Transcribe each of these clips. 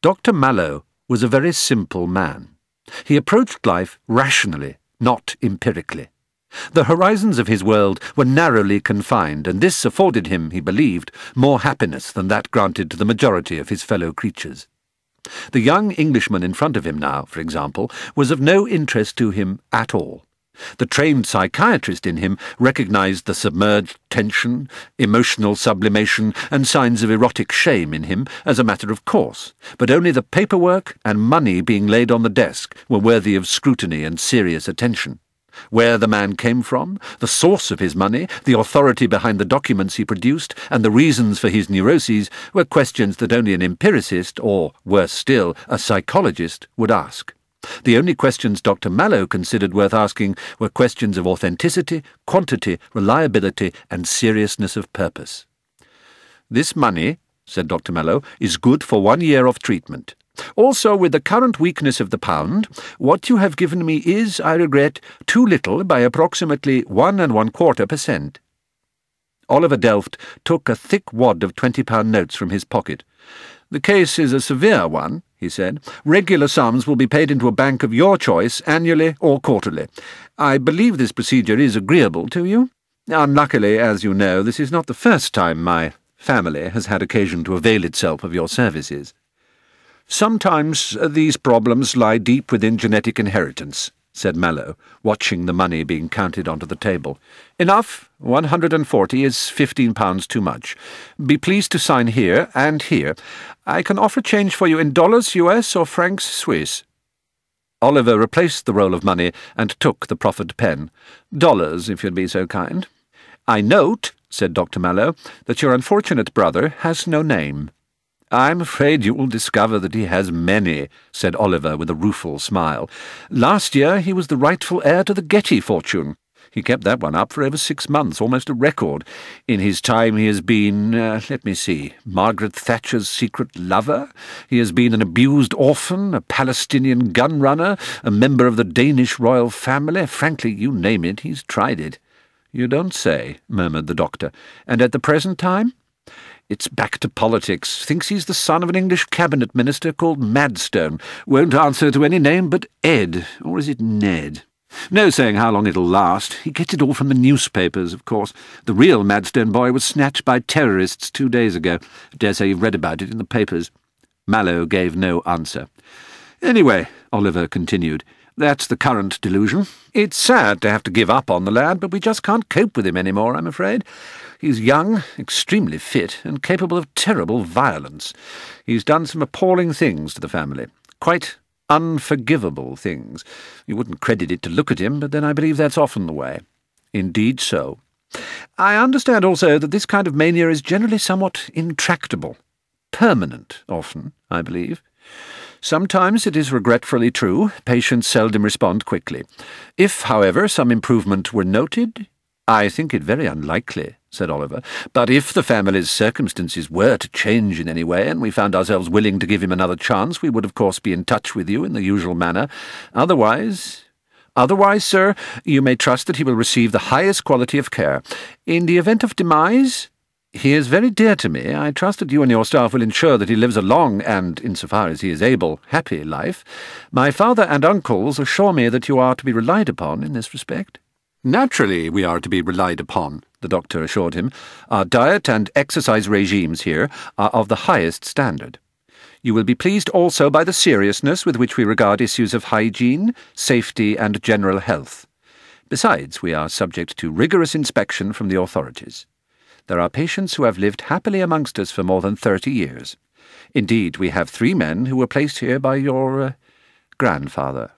Dr. Mallow was a very simple man. He approached life rationally, not empirically. The horizons of his world were narrowly confined, and this afforded him, he believed, more happiness than that granted to the majority of his fellow creatures. The young Englishman in front of him now, for example, was of no interest to him at all. The trained psychiatrist in him recognized the submerged tension, emotional sublimation, and signs of erotic shame in him as a matter of course, but only the paperwork and money being laid on the desk were worthy of scrutiny and serious attention. Where the man came from, the source of his money, the authority behind the documents he produced, and the reasons for his neuroses were questions that only an empiricist, or, worse still, a psychologist, would ask. The only questions Dr. Mallow considered worth asking were questions of authenticity, quantity, reliability, and seriousness of purpose. "This money," said Dr. Mallow, "is good for 1 year of treatment. Also, with the current weakness of the pound, what you have given me is, I regret, too little by approximately 1 1/4%. Oliver Delft took a thick wad of £20 notes from his pocket. "The case is a severe one," he said. "Regular sums will be paid into a bank of your choice, annually or quarterly. I believe this procedure is agreeable to you? Unluckily, as you know, this is not the first time my family has had occasion to avail itself of your services." "Sometimes these problems lie deep within genetic inheritance," said Mallow, watching the money being counted onto the table. "Enough. 140 is £15 too much. Be pleased to sign here and here. I can offer change for you in dollars US or francs Swiss." Oliver replaced the roll of money and took the proffered pen. "Dollars, if you'd be so kind." "I note," said Dr. Mallow, "that your unfortunate brother has no name." "I'm afraid you will discover that he has many," said Oliver with a rueful smile. "Last year he was the rightful heir to the Getty fortune. He kept that one up for over 6 months, almost a record. In his time he has been, Margaret Thatcher's secret lover. He has been an abused orphan, a Palestinian gun-runner, a member of the Danish royal family. Frankly, you name it, he's tried it." "You don't say," murmured the doctor. "And at the present time?" "It's back to politics. Thinks he's the son of an English cabinet minister called Madstone. Won't answer to any name but Ed, or is it Ned? No saying how long it'll last. He gets it all from the newspapers, of course. The real Madstone boy was snatched by terrorists 2 days ago. I dare say you've read about it in the papers." Mallow gave no answer. "Anyway," Oliver continued, "that's the current delusion. It's sad to have to give up on the lad, but we just can't cope with him any more, I'm afraid. He's young, extremely fit, and capable of terrible violence. He's done some appalling things to the family. Quite unforgivable things. You wouldn't credit it to look at him, but then I believe that's often the way." "Indeed so. I understand also that this kind of mania is generally somewhat intractable. Permanent, often, I believe. Sometimes it is regretfully true. Patients seldom respond quickly. If, however, some improvement were noted—" "I think it very unlikely," said Oliver. "But if the family's circumstances were to change in any way, and we found ourselves willing to give him another chance, we would of course be in touch with you in the usual manner. Otherwise, sir, you may trust that he will receive the highest quality of care. In the event of demise, he is very dear to me. I trust that you and your staff will ensure that he lives a long and, insofar as he is able, happy life. My father and uncles assure me that you are to be relied upon in this respect." "Naturally we are to be relied upon," the doctor assured him. "Our diet and exercise regimes here are of the highest standard. You will be pleased also by the seriousness with which we regard issues of hygiene, safety, and general health. Besides, we are subject to rigorous inspection from the authorities. There are patients who have lived happily amongst us for more than 30 years. Indeed, we have 3 men who were placed here by your grandfather."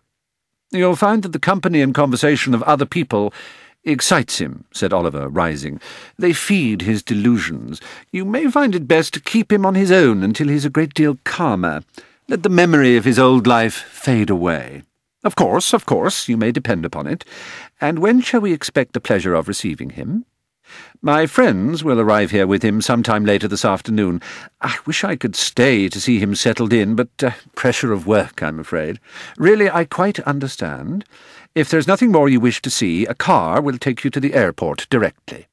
"You'll find that the company and conversation of other people excites him," said Oliver, rising. "They feed his delusions. You may find it best to keep him on his own until he's a great deal calmer. Let the memory of his old life fade away. Of course, you may depend upon it. And when shall we expect the pleasure of receiving him?" "My friends will arrive here with him sometime later this afternoon. I wish I could stay to see him settled in, but pressure of work, I'm afraid. Really, I quite understand. If there's nothing more you wish to see, a car will take you to the airport directly."